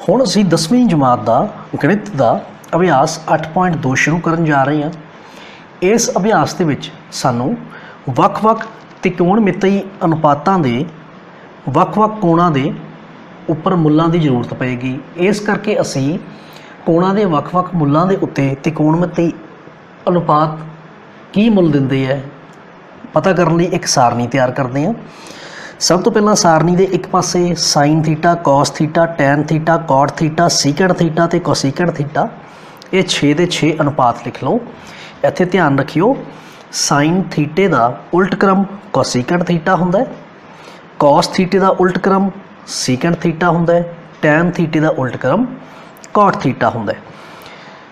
ਹੁਣ ਅਸੀਂ 10ਵੀਂ ਜਮਾਤ ਦਾ ਗਣਿਤ ਦਾ ਅਭਿਆਸ 8.2 ਸ਼ੁਰੂ ਕਰਨ ਜਾ ਰਹੇ ਹਾਂ। ਇਸ ਅਭਿਆਸ ਦੇ ਵਿੱਚ ਸਾਨੂੰ ਵੱਖ-ਵੱਖ ਤਿਕੋਣਮਿਤੀ ਅਨੁਪਾਤਾਂ ਦੇ ਵੱਖ-ਵੱਖ ਕੋਣਾਂ ਦੇ ਉੱਪਰ ਮੁੱਲਾਂ ਦੀ ਜ਼ਰੂਰਤ ਪਏਗੀ। ਇਸ ਕਰਕੇ ਅਸੀਂ ਕੋਣਾਂ ਦੇ ਵੱਖ-ਵੱਖ ਮੁੱਲਾਂ ਦੇ ਉੱਤੇ ਤਿਕੋਣਮਿਤੀ ਅਨੁਪਾਤ ਕੀ ਮੁੱਲ ਦਿੰਦੇ ਹੈ ਪਤਾ ਕਰਨ ਲਈ ਇੱਕ ਸਾਰਣੀ ਤਿਆਰ ਕਰਦੇ ਹਾਂ। ਸਭ ਤੋਂ ਪਹਿਲਾਂ ਸਾਰਣੀ ਦੇ ਇੱਕ ਪਾਸੇ sine theta, cos theta, tan theta, cot theta, secant theta ਅਤੇ ਕੋਸੀਕੈਂਟ ਥੀਟਾ, ਇਹ 6 ਦੇ 6 ਅਨੁਪਾਤ ਲਿਖ ਲਓ। ਇੱਥੇ ਧਿਆਨ ਰੱਖਿਓ, ਸਾਈਨ ਥੀਟੇ ਦਾ ਉਲਟ ਕ੍ਰਮ ਕੋਸੀਕੈਂਟ ਥੀਟਾ ਹੁੰਦਾ ਹੈ, ਕੌਸ ਥੀਟੇ ਦਾ ਉਲਟ ਕ੍ਰਮ ਸੀਕੈਂਟ ਥੀਟਾ ਹੁੰਦਾ ਹੈ, ਟੈਨ ਥੀਟੇ ਦਾ ਉਲਟ ਕ੍ਰਮ ਕੌਟ ਥੀਟਾ ਹੁੰਦਾ ਹੈ।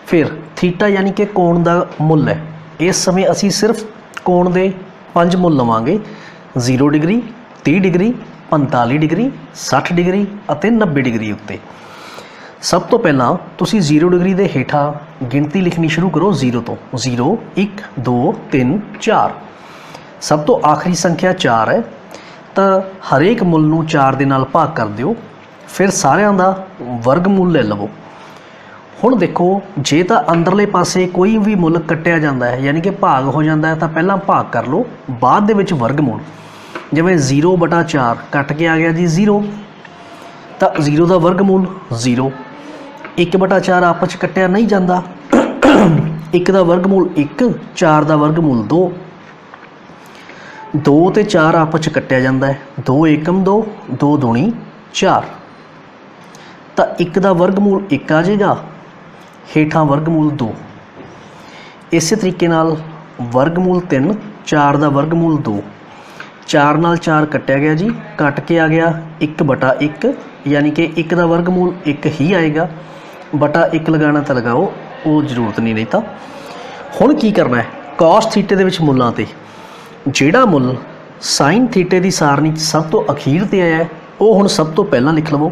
ਫਿਰ ਥੀਟਾ ਯਾਨੀ ਕਿ ਕੋਣ ਦਾ ਮੁੱਲ ਹੈ। ਇਸ ਸਮੇਂ ਅਸੀਂ ਸਿਰਫ ਕੋਣ ਦੇ 5 ਮੁੱਲ ਲਵਾਂਗੇ, 0 ਡਿਗਰੀ, 30 ਡਿਗਰੀ, 45 ਡਿਗਰੀ, 60 ਡਿਗਰੀ ਅਤੇ 90 ਡਿਗਰੀ ਉੱਤੇ। ਸਭ ਤੋਂ ਪਹਿਲਾਂ ਤੁਸੀਂ 0 ਡਿਗਰੀ ਦੇ ਹੇਠਾਂ ਗਿਣਤੀ ਲਿਖਣੀ ਸ਼ੁਰੂ ਕਰੋ 0 ਤੋਂ। 0 1 2 3 4, ਸਭ ਤੋਂ ਆਖਰੀ ਸੰਖਿਆ 4 ਹੈ, ਤਾਂ ਹਰੇਕ ਮੁੱਲ ਨੂੰ 4 ਦੇ ਨਾਲ ਭਾਗ ਕਰ ਦਿਓ। ਫਿਰ ਸਾਰਿਆਂ ਦਾ ਵਰਗਮੂਲ ਲੈ ਲਵੋ। ਹੁਣ ਦੇਖੋ, ਜੇ ਤਾਂ ਅੰਦਰਲੇ ਪਾਸੇ ਕੋਈ ਵੀ ਮੁੱਲ ਕੱਟਿਆ ਜਾਂਦਾ ਹੈ ਯਾਨੀ ਕਿ ਭਾਗ ਹੋ ਜਾਂਦਾ ਹੈ ਤਾਂ ਪਹਿਲਾਂ ਭਾਗ ਕਰ ਲਓ, ਬਾਅਦ ਦੇ ਵਿੱਚ ਵਰਗਮੂਲ। ਜਿਵੇਂ 0/4 ਕੱਟ ਕੇ ਆ ਗਿਆ ਜੀ 0, ਤਾਂ 0 ਦਾ ਵਰਗਮੂਲ 0। 1/4 ਆਪਸ 'ਚ ਕੱਟਿਆ ਨਹੀਂ ਜਾਂਦਾ, 1 ਦਾ ਵਰਗਮੂਲ 1, 4 ਦਾ ਵਰਗਮੂਲ 2। 2 ਅਤੇ 4 ਆਪਸ 'ਚ ਕੱਟਿਆ ਜਾਂਦਾ ਹੈ, 2 ਏਕਮ 2, 2 ਦੂਣੀ 4, ਤਾਂ 1 ਦਾ ਵਰਗਮੂਲ 1 ਆ ਜਾਏਗਾ, ਹੇਠਾਂ ਵਰਗਮੂਲ 2। ਇਸੇ ਤਰੀਕੇ ਨਾਲ ਵਰਗਮੂਲ 3, 4 ਦਾ ਵਰਗਮੂਲ 2, 4 ਨਾਲ 4 ਕੱਟਿਆ ਗਿਆ ਜੀ, ਕੱਟ ਕੇ ਆ ਗਿਆ 1/1, ਯਾਨੀ ਕਿ 1 ਦਾ ਵਰਗਮੂਲ 1 ਹੀ ਆਏਗਾ। ਬਟਾ 1 ਲਗਾਉਣਾ ਤਾਂ ਲਗਾਓ, ਉਹ ਜ਼ਰੂਰਤ ਨਹੀਂ। ਨਹੀਂ ਤਾਂ ਹੁਣ ਕੀ ਕਰਨਾ ਹੈ, ਕੌਸ ਥੀਟੇ ਦੇ ਵਿੱਚ ਮੁੱਲਾਂ 'ਤੇ ਜਿਹੜਾ ਮੁੱਲ ਸਾਈਨ ਥੀਟੇ ਦੀ ਸਾਰਣੀ 'ਚ ਸਭ ਤੋਂ ਅਖੀਰ 'ਤੇ ਆਇਆ ਹੈ ਉਹ ਹੁਣ ਸਭ ਤੋਂ ਪਹਿਲਾਂ ਲਿਖ ਲਵੋ।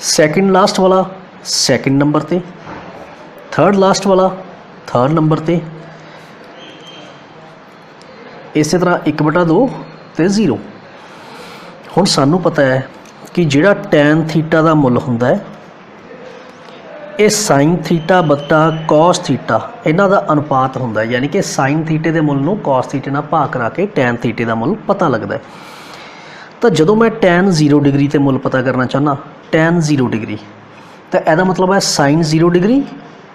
ਸੈਕਿੰਡ ਲਾਸਟ ਵਾਲਾ ਸੈਕਿੰਡ ਨੰਬਰ 'ਤੇ, ਥਰਡ ਲਾਸਟ ਵਾਲਾ ਥਰਡ ਨੰਬਰ 'ਤੇ, ਇਸੇ ਤਰ੍ਹਾਂ 1/2 ਅਤੇ 0। ਹੁਣ ਸਾਨੂੰ ਪਤਾ ਹੈ ਕਿ ਜਿਹੜਾ ਟੈਨ ਥੀਟਾ ਦਾ ਮੁੱਲ ਹੁੰਦਾ ਹੈ ਇਹ ਸਾਈਨ ਥੀਟਾ ਬਟਾ ਕੌਸ ਥੀਟਾ ਇਹਨਾਂ ਦਾ ਅਨੁਪਾਤ ਹੁੰਦਾ ਹੈ, ਯਾਨੀ ਕਿ ਸਾਈਨ ਥੀਟੇ ਦੇ ਮੁੱਲ ਨੂੰ ਕੌਸ ਥੀਟੇ ਨਾਲ ਭਾਗ ਕਰਾ ਕੇ ਟੈਨ ਥੀਟੇ ਦਾ ਮੁੱਲ ਪਤਾ ਲੱਗਦਾ ਹੈ। ਤਾਂ ਜਦੋਂ ਮੈਂ ਟੈਨ 0 ਡਿਗਰੀ 'ਤੇ ਮੁੱਲ ਪਤਾ ਕਰਨਾ ਚਾਹੁੰਦਾ, ਟੈਨ 0 ਡਿਗਰੀ, ਤਾਂ ਇਹਦਾ ਮਤਲਬ ਹੈ ਸਾਈਨ 0 ਡਿਗਰੀ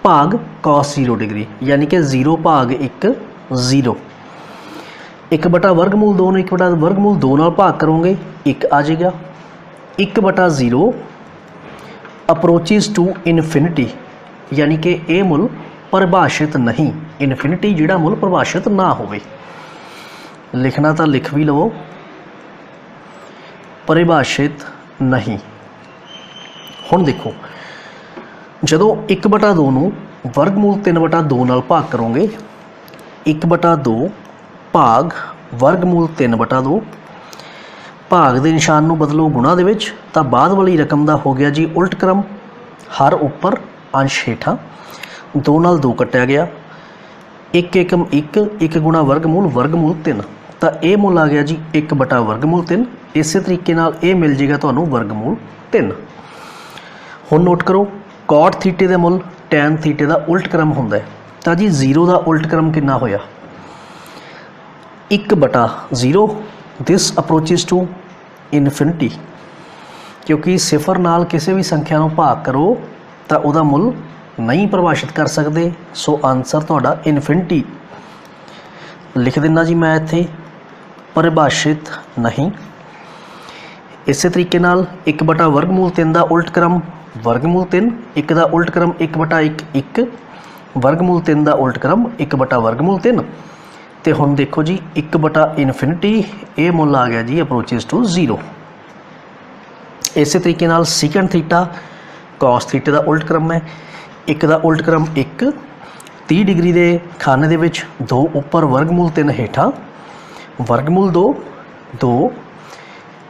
ਭਾਗ ਕੌਸ 0 ਡਿਗਰੀ, ਯਾਨੀ ਕਿ 0 ਭਾਗ 1 0। 1/2 ਨੂੰ 1/2 ਨਾਲ ਭਾਗ ਕਰੋਗੇ 1 ਆ ਜਾਏਗਾ। 1/0 ਅਪਰੋਚਿਸ ਟੂ ਇਨਫਿਨਿਟੀ, ਯਾਨੀ ਕਿ ਇਹ ਮੁੱਲ ਪਰਿਭਾਸ਼ਿਤ ਨਹੀਂ। ਇਨਫਿਨਿਟੀ ਜਿਹੜਾ ਮੁੱਲ ਪਰਿਭਾਸ਼ਿਤ ਨਾ ਹੋਵੇ, ਲਿਖਣਾ ਤਾਂ ਲਿਖ ਵੀ ਲਵੋ, ਪਰਿਭਾਸ਼ਿਤ ਨਹੀਂ। ਹੁਣ ਦੇਖੋ, ਜਦੋਂ 1/2 ਨੂੰ ਵਰਗਮੂਲ 3/2 ਨਾਲ ਭਾਗ ਕਰੋਗੇ, 1/2 ਭਾਗ ਵਰਗਮੂਲ 3/2, ਭਾਗ ਦੇ ਨਿਸ਼ਾਨ ਨੂੰ ਬਦਲੋ ਗੁਣਾ ਦੇ ਵਿੱਚ, ਤਾਂ ਬਾਅਦ ਵਾਲੀ ਰਕਮ ਦਾ ਹੋ ਗਿਆ ਜੀ ਉਲਟ ਕ੍ਰਮ, ਹਰ ਉੱਪਰ ਅੰਸ਼ ਹੇਠਾਂ। 2 ਨਾਲ 2 ਕੱਟਿਆ ਗਿਆ, 1 ਏਕਮ 1, 1 ਗੁਣਾ ਵਰਗਮੂਲ 3, ਤਾਂ ਇਹ ਮੁੱਲ ਆ ਗਿਆ ਜੀ 1/3। ਇਸੇ ਤਰੀਕੇ ਨਾਲ ਇਹ ਮਿਲ ਜਾਏਗਾ ਤੁਹਾਨੂੰ ਵਰਗਮੂਲ 3। ਹੁਣ ਨੋਟ ਕਰੋ, ਕੌਟ ਥੀਟੇ ਦੇ ਮੁੱਲ ਟੈਨ ਥੀਟੇ ਦਾ ਉਲਟ ਕ੍ਰਮ ਹੁੰਦਾ ਹੈ, ਤਾਂ ਜੀ 0 ਦਾ ਉਲਟ ਕ੍ਰਮ ਕਿੰਨਾ ਹੋਇਆ, 1/0। ਦਿਸ ਅਪਰੋਚਿਸ ਟੂ ਇਨਫਿਨਿਟੀ, ਕਿਉਂਕਿ ਸਿਫਰ ਨਾਲ ਕਿਸੇ ਵੀ ਸੰਖਿਆ ਨੂੰ ਭਾਗ ਕਰੋ ਤਾਂ ਉਹਦਾ ਮੁੱਲ ਨਹੀਂ ਪਰਿਭਾਸ਼ਿਤ ਕਰ ਸਕਦੇ, ਸੋ ਆਨਸਰ ਤੁਹਾਡਾ ਇਨਫਿਨਿਟੀ ਲਿਖ ਦਿੰਦਾ ਜੀ ਮੈਂ ਇੱਥੇ, ਪਰਿਭਾਸ਼ਿਤ ਨਹੀਂ। ਇਸੇ ਤਰੀਕੇ ਨਾਲ 1/3 ਦਾ ਉਲਟ ਕ੍ਰਮ ਵਰਗਮੂਲ 3, 1 ਦਾ ਉਲਟ ਕ੍ਰਮ 1/1 1, ਵਰਗਮੂਲ 3 ਦਾ ਉਲਟ ਕ੍ਰਮ 1/3। ਤੇ ਹੁਣ ਦੇਖੋ ਜੀ 1/ਇਨਫਿਨਿਟੀ, ਇਹ ਮੁੱਲ ਆ ਗਿਆ ਜੀ ਅਪਰੋਚਿਸ ਟੂ 0। ਇਸੇ ਤਰੀਕੇ ਨਾਲ ਸੀਕੈਂਟ ਥੀਟਾ ਕੌਸ ਥੀਟੇ ਦਾ ਉਲਟ ਕ੍ਰਮ ਹੈ, 1 ਦਾ ਉਲਟ ਕ੍ਰਮ 1, 30 ਡਿਗਰੀ ਦੇ ਖਾਨੇ ਦੇ ਵਿੱਚ 2 ਉੱਪਰ ਵਰਗਮੂਲ 3 ਹੇਠਾਂ, ਵਰਗਮੂਲ 2 2,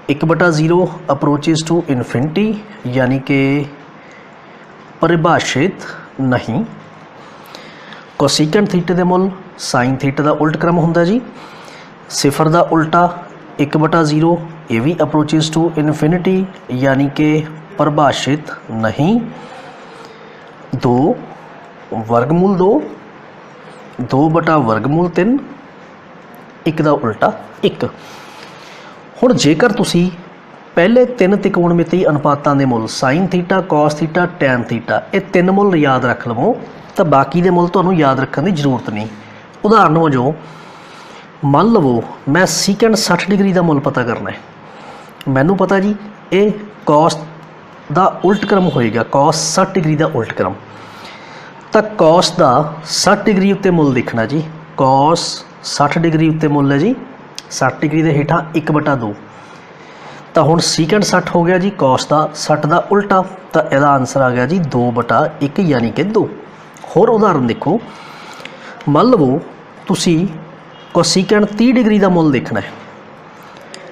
1/0 ਅਪਰੋਚਿਸ ਟੂ ਇਨਫਿਨਿਟੀ, ਯਾਨੀ ਕਿ ਪਰਿਭਾਸ਼ਿਤ ਨਹੀਂ। ਕੋਸੀਕੈਂਟ ਥੀਟੇ ਦੇ ਮੁੱਲ ਸਾਈਨ ਥੀਟੇ ਦਾ ਉਲਟ ਕ੍ਰਮ ਹੁੰਦਾ ਜੀ, ਸਿਫਰ ਦਾ ਉਲਟਾ 1/0, ये भी अप्रोचेस टू इनफिनिटी यानी कि परिभाषित नहीं। 2 वर्गमूल 2, 2 बटा वर्गमूल 3, 1 का उल्टा 1। हुण जेकर तुसी पहले 3 त्रिकोणमितीय अनुपातां दे मुल sine theta, cos theta, tan theta ये 3 मुल याद रख लवो तो बाकी दे मुल तुहानूं याद रखने की जरूरत नहीं। उदाहरण वजों मान लवो मैं सीकेंड 60 डिग्री का मुल पता करना है, मैनू पता जी ये कॉस का उल्ट क्रम होएगा, कॉस 60 डिग्री का उल्ट क्रम। तो कॉस का 60 डिग्री उत्ते मुल देखना जी, कॉस 60 डिग्री उत्ते मुल है जी 60 डिग्री के हेठां 1/2। तो हुण सीकेंड 60 हो गया जी, कॉस का 60 का उल्टा, तो यदा आंसर आ गया जी 2/1 यानी कि 2। होर उदाहरण देखो, मान लवो तुसी कोसीकेंड 30 डिग्री का मुल देखना है,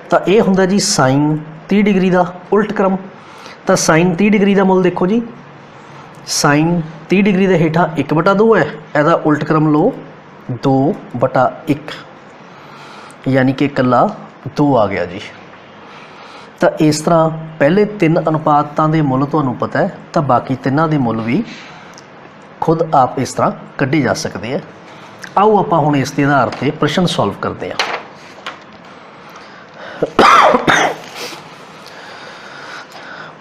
तो यह हुंदा जी साइन 30 डिग्री का उल्ट क्रम। तो साइन 30 डिग्री का मुल देखो जी, साइन 30 डिग्री के हेठां 1/2 है, यदा उल्ट क्रम लो 2/1 यानी कि कला 2 आ गया जी। तो इस तरह पहले 3 अनुपातां दे मुल तुहानूं पता है, तो बाकी 3 दे मुल भी खुद आप इस तरह कढ़े जा सकते हैं। आओ आप हुण इस दे आधार पर प्रश्न सॉल्व करते हैं।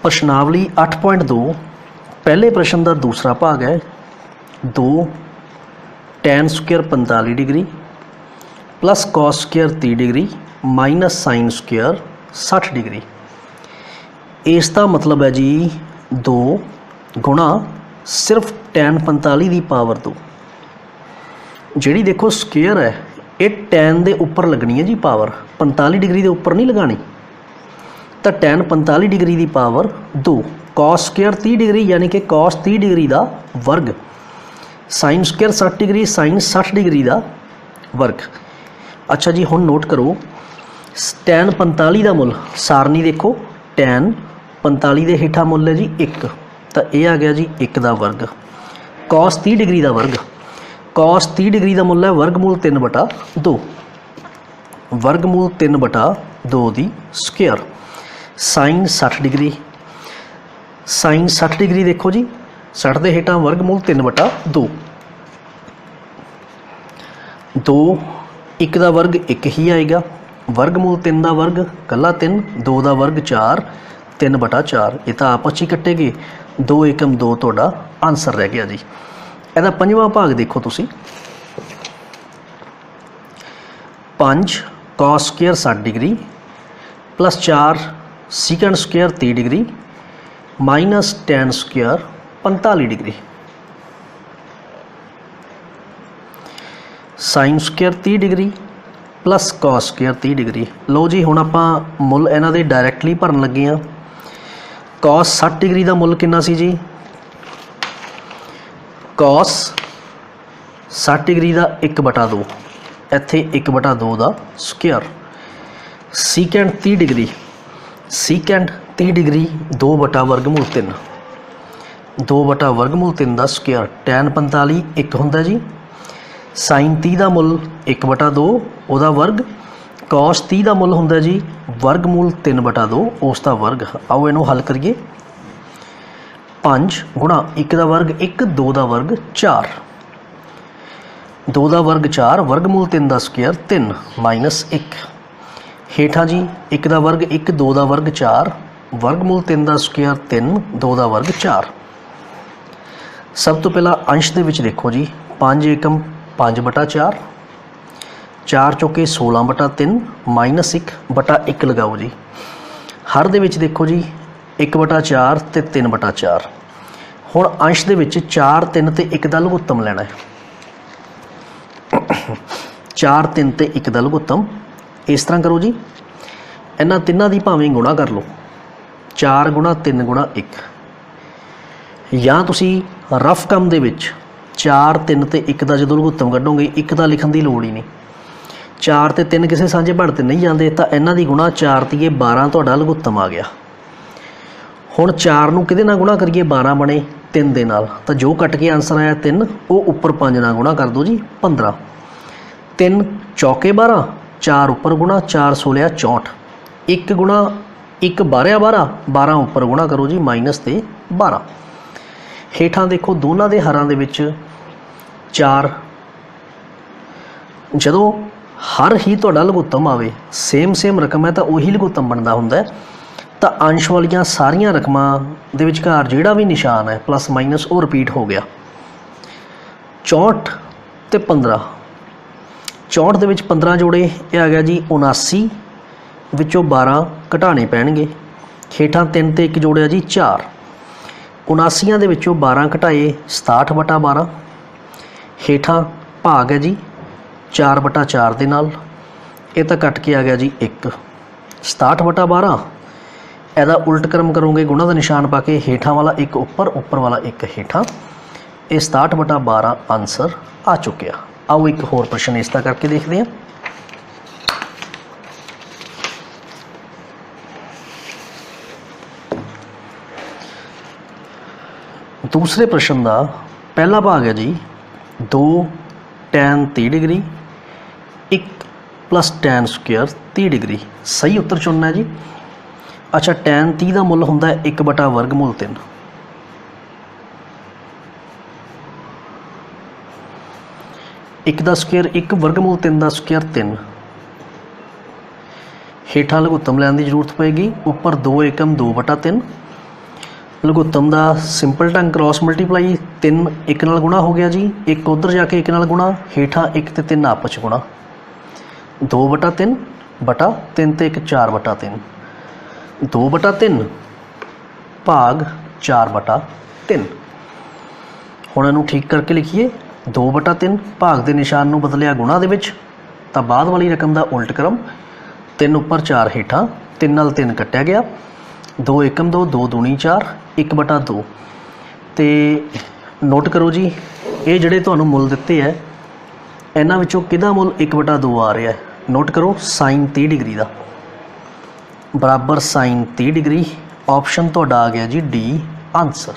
प्रश्नावली 8.2 पहले प्रश्न का दूसरा भाग है। 2 tan square 45 degree plus cos square 30 degree minus sine square 60 degree. इसका मतलब है जी 2 गुणा सिर्फ टैन 45 की पावर 2। जी देखो स्क्वेयर है ये टैन के उपर लगनी है जी पावर, 45 डिग्री के उपर नहीं लगानी। तो टैन 45 डिग्री की पावर 2, कॉस स्क्वेयर 30 डिग्री यानी कि कॉस 30 डिग्री का वर्ग, sine square 60 degree sine 60 degree का वर्ग। अच्छा जी हुण नोट करो, टैन 45 का मुल सारनी देखो, टैन 45 के हेठा मुल है जी 1, तो यह आ गया जी 1 का वर्ग। कॉस 30 डिग्री का वर्ग, कॉस 30 डिग्री का मुल है वर्गमूल 3/2, वर्गमूल 3/2 की square. Sine 60 degree, sine 60 degree देखो जी 60 के हेठा वर्गमूल 3/2, 2 1 का वर्ग 1 ही आएगा, वर्गमूल 3 का वर्ग कला 3, 2 का वर्ग 4, 3/4। ये तो आपस ही कट्टे गए, 2 एकम 2 तुहाडा आंसर रह गया जी। ਇਹਦਾ पंजवां भाग देखो तुसी, 5 cos square 60 degree plus 4 secant square 30 degree minus tan square 45 degree. Sine square 30 degree plus cos square 30 degree. लो जी हुण आपां मुल इन्हां दे डायरैक्टली भरन लगे हाँ। कॉस 60 डिग्री का मुल कितना सी जी, कॉस 60 डिग्री का 1/2, इत्थे 1/2 का स्क्वेयर। सीकेंड 30 डिग्री, सीकेंड 30 डिग्री 2/3, 2/3 का स्क्वेयर। टैन 45 1 हुंदा जी, साइन 30 का मुल 1/2 उहदा वर्ग, कॉस 30 का मुल हुंदा जी वर्गमूल 3/2 उसका वर्ग। आओ इनू हल करिए, 5 गुणा 1 का वर्ग 1, 2 का वर्ग 4, 2 का वर्ग 4, वर्गमूल 3 का स्क्वेयर 3 माइनस 1। हेठा जी 1 का वर्ग 1, 2 का वर्ग 4, वर्गमूल 3 का स्क्वेयर 3, 2 का वर्ग 4। सब तो पहला अंश दे विच देखो जी, 5 एकम 5/4, 4 चौके 16/3 माइनस 1/1 लगाओ जी। हर दे विच देखो जी 1/4 ते 3/4। हुण अंश दे विच 4 3 ते 1 का लघुत्तम लेना है। 4 3 ते 1 का लघुत्तम इस तरह करो जी, इन्हां तिन्हां दी भावें गुणा कर लो, 4 गुणा 3 गुणा 1, या तुसी रफ काम दे विच 4 3 ते 1 का जो लघुत्तम कढोगे 1 का लिखण की लोड़ ही नहीं। 4 ते 3 किसी सांझे भड़ ते नहीं जाते, तो इन्हां दी गुणा 4 तीए 12 तुहाडा लघुत्तम आ गया। हुण 4 नूं किहदे नाल गुणा करिए, 12 बने 3 दे नाल, तो जो कट के आंसर आया 3 वो उपर 5 नाल गुणा कर दो जी 15। 3 चौके 12, 4 उपर गुणा 4 16 64, 1 गुणा एक 12 12 12 उपर गुणा करो जी माइनस ते 12। हेठां देखो दोनों के हरां दे विच 4 जदों हर ही तुहाडा लघुत्तम आवे सेम रकम है तो उही लघुत्तम बनता हुंदा है। तो अंश वालियां सारियां रकमां दे विचकार जिहड़ा भी निशान है प्लस माइनस वो रिपीट हो गया। 64 ते 15 64 दे विच 15 जोड़े ये आ गया जी 79 विचों 12 घटाने पैणगे। हेठां 3 ते 1 जोड़िया जी 4 79 दे विचों 12 घटाए 67 बटा 12। हेठां भाग है जी 4 बटा 4 दे नाल ये तो कट के आ गया जी 1 67 बटा 12। ਇਹਦਾ उल्ट क्रम करोगे गुणा का निशान पा के हेठां वाला एक उपर वाला एक हेठां ये 67 बटा 12 आंसर आ चुकिया। आओ एक होर प्रश्न इसका करके देखते हैं। दूसरे प्रश्न का पहला भाग है जी 2 tan 30 degree 1 plus tan square 30 degree. सही उत्तर चुनना है जी। अच्छा tan 30 का मुल होंदा है 1 बटा वर्गमूल 3। एक का स्क्वेयर 1 वर्गमूल 3 का स्क्वेयर 3। हेठां लघुत्तम लैन की जरूरत पेगी उपर 2 एकम 2 बटा 3। लघुत्तम का सिंपल ढंग क्रॉस मल्टीप्लाई 3 1 नाल गुणा हो गया जी 1 उधर जाके 1 नाल गुणा हेठां 1 ते 3 आपस गुणा 2 बटा 3 बटा 3 ते 1 4 बटा 3 2 बटा 3 भाग 4 बटा 3। हुण इहनूं ठीक करके लिखिए 2 बटा 3 भाग के निशान नूं बदलिया गुणा दे विच तां बाद वाली रकम का उल्ट क्रम 3 उपर 4 हेठां 3 नाल 3 कट्टिया गया 2 एकम 2 2 दूनी 4 1 बटा 2। तो नोट करो जी ये जिहड़े तुहानूं मुल दिते है इन्हां विचों किहदा मुल 1 बटा 2 आ रहा है। नोट करो साइन 30 डिग्री का बराबर साइन 30 डिग्री ऑप्शन तुहाडा आ गया जी डी आंसर।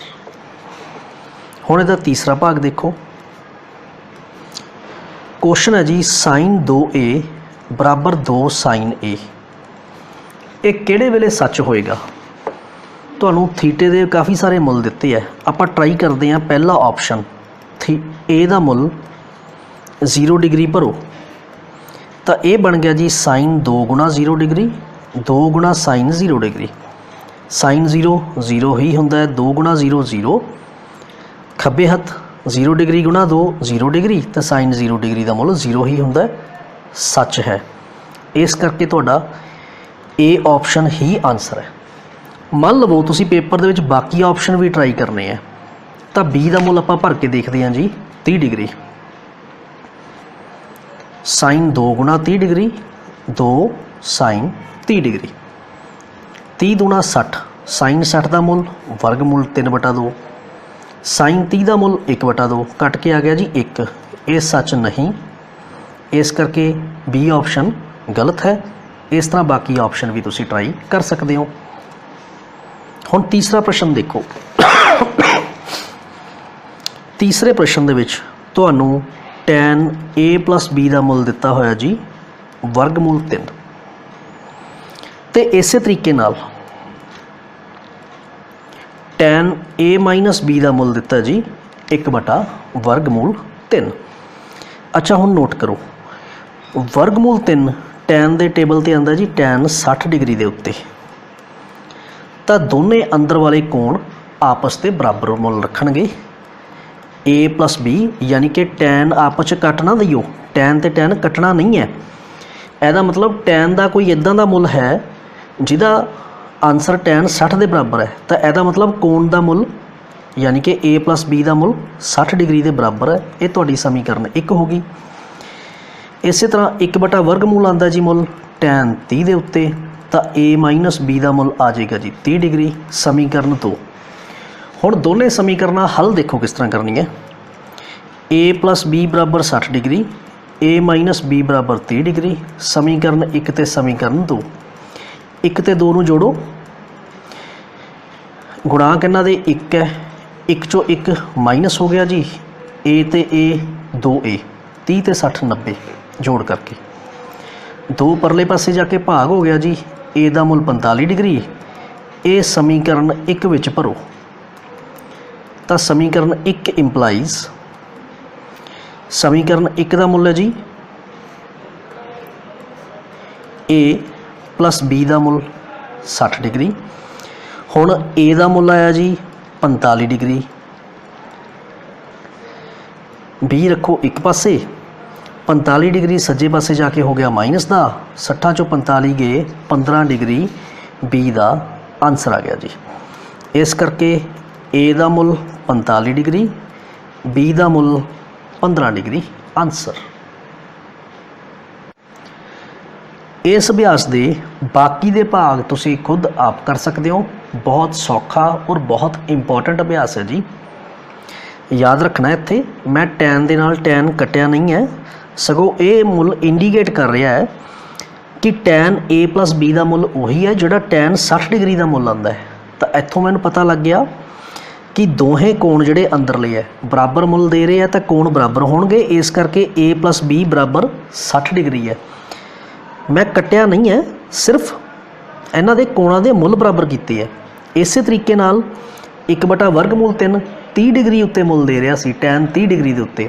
हुण इहदा तीसरा भाग देखो। क्वेश्चन है जी साइन 2a बराबर 2 साइन a ये किहड़े वेले सच होएगा। तुहानूं थीटे दे काफ़ी सारे मुल दिते है आपां ट्राई करते हैं पहला ऑप्शन ए दा मुल 0 डिग्री भरो तो ये बन गया जी साइन 2 गुणा 0 डिग्री 2 गुणा साइन 0 डिग्री। साइन 0 0 ही होंदा है 2 गुणा 0 0 खब्बे हथ 0 डिग्री गुणा 2 0 डिग्री तो साइन 0 डिग्री का मुल 0 ही होंदा है सच है। इस करके तुहाडा ए ऑप्शन ही आंसर है। मान लवो तुसी पेपर दे विच बाकी ऑप्शन भी ट्राई करने हैं तो बी का मुल आपां भर के देखते हैं जी 30 डिग्री साइन 2 गुणा 30 डिग्री 2 साइन 30 डिग्री 30 दूना 60 साइन 60 का मुल वर्गमूल 3 बटा 2 साइन 30 का मुल 1 बटा 2 कट के आ गया जी 1 ये सच नहीं इस करके बी ऑप्शन गलत है। इस तरह बाकी ऑप्शन भी तुसी ट्राई कर सकते हो। हुण तीसरा प्रश्न देखो। तीसरे प्रश्न दे विच तुहानूं tan a प्लस b का मुल दिता होया जी वर्गमूल 3 तो इस तरीके नाल tan a माइनस b का मुल दिता जी 1 बटा वर्गमूल 3। अच्छा हुण नोट करो वर्गमूल 3 tan के टेबल ते आंदा जी tan 60 डिग्री के उत्ते तो दोने अंदर वाले कोण आपस के बराबर मुल रखणगे a प्लस b यानी कि tan आपस कट ना दियो tan ते tan कटना नहीं है। ਇਹਦਾ मतलब tan का कोई इदां का मुल है जिहदा आंसर tan 60 के बराबर है तो ਇਹਦਾ मतलब कोण का मुल यानी कि a प्लस b का मुल 60 डिग्री के बराबर है। ये तुहाडी समीकरण 1 होगी। इस तरह 1 बटा वर्गमूल आंदा जी मुल tan 30 के उत्ते तो a माइनस b का मुल आ जाएगा जी 30 डिग्री समीकरण 2। हुण दोने समीकरण हल देखो किस तरह करनी है। a प्लस b बराबर 60 डिग्री a माइनस b बराबर 30 डिग्री समीकरण 1 ते समीकरण 2 1 ते 2 नूं जोड़ो गुणांक इन्हां दे 1 है 1 चों 1 माइनस हो गया जी a ते a 2a 30 ते 60 90 जोड़ करके 2 परले पासे जाके भाग हो गया जी a का मुल 45 डिग्री ਇਹ ਸਮੀਕਰਨ 1 ਵਿੱਚ ਭਰੋ ਤਾਂ ਸਮੀਕਰਨ 1 ਇੰਪਲਾਈਜ਼ ਸਮੀਕਰਨ 1 ਦਾ ਮੁੱਲ ਹੈ ਜੀ A प्लस B ਦਾ ਮੁੱਲ 60 डिग्री। ਹੁਣ A ਦਾ ਮੁੱਲ ਆਇਆ ਜੀ 45 डिग्री। B ਰੱਖੋ ਇੱਕ ਪਾਸੇ, 45 डिग्री सज्जे पासे जाके हो गया माइनस का, 60 चों 45 गए 15 डिग्री B ਦਾ आंसर आ गया जी। इस करके A ਦਾ ਮੁੱਲ 45 डिग्री, B ਦਾ ਮੁੱਲ 15 डिग्री आंसर। इस अभ्यास के बाकी दे भाग तुसी खुद आप कर सकते हो। बहुत सौखा और बहुत इंपॉर्टेंट अभ्यास है जी। याद रखना इत्थे मैं टैन दे नाल टैन कटिया नहीं है, सगों ये मुल इंडीकेट कर रहा है कि टैन A प्लस B का मुल उही है जिहड़ा टैन 60 डिग्री का मुल आंदा है। तो इत्थों मैनूं पता लग गया कि दोहें कोण जिहड़े अंदरले है बराबर मुल दे रहे हैं तो कोण बराबर होणगे, इस करके A प्लस B बराबर 60 डिग्री है। मैं कटिया नहीं है, सिर्फ इन्हां दे कोणां दे मुल बराबर कीते है। इस तरीके नाल 1/वर्गमूल 3 30 डिग्री उत्ते मुल दे रहा सी टैन 30 डिग्री दे उत्ते,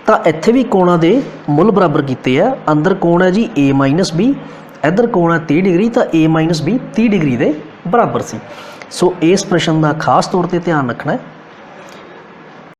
तो इत्थे भी कोणां दे मुल बराबर कीते है। अंदर कोण है जी A माइनस B, इधर कोण है 30 डिग्री, तो A माइनस B 30 डिग्री दे बराबर सी। सो इस प्रश्न का खास तौर पर ध्यान रखना है।